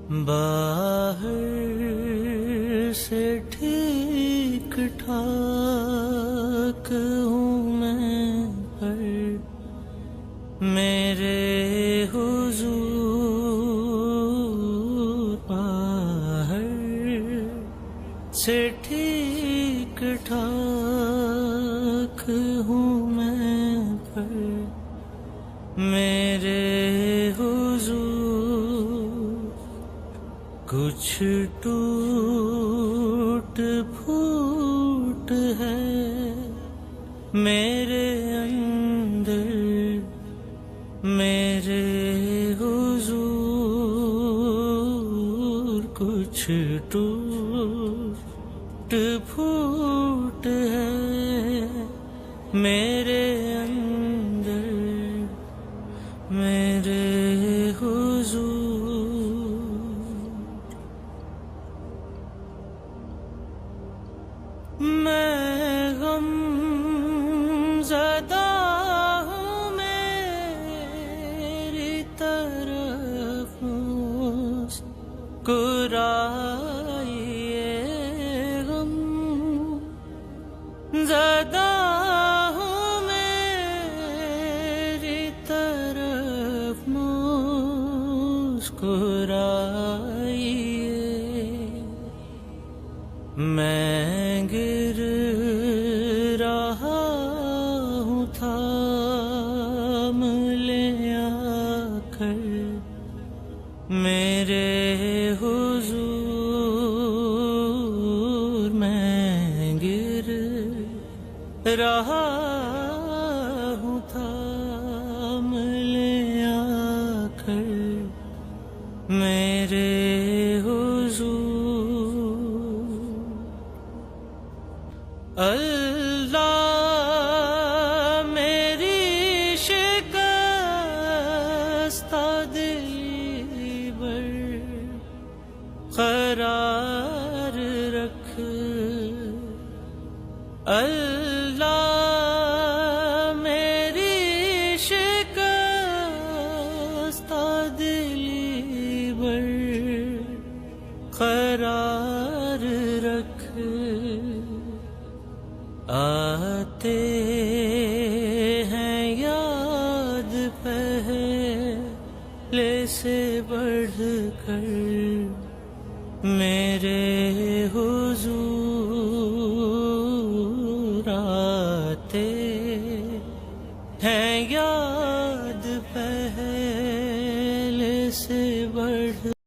باہر سے ٹھیک ٹھاک ہوں میں، پر میرے حضور باہر سے ٹھیک ٹھاک ہوں میں، پر میرے حضور کچھ ٹوٹ پھوٹ ہے میرے اندر، میرے حضور کچھ ٹوٹ پھوٹ ہے میرے اندر، میرے حضور۔ میں غم زدہ ہوں، میری طرف مسکرائیے، غم زدہ ہوں میری طرف مسکرائیے، میں گر رہا ہوں، تھام لے آ کر میرے حضور، میں گر رہا ہوں، تھام لے آ کر میرے حضور۔ اللہ میری شکستہ دلی بر قرار رکھ، اللہ میری شکستہ دلی بر قرار رکھ، آتے ہیں یاد پہلے سے بڑھ کر میرے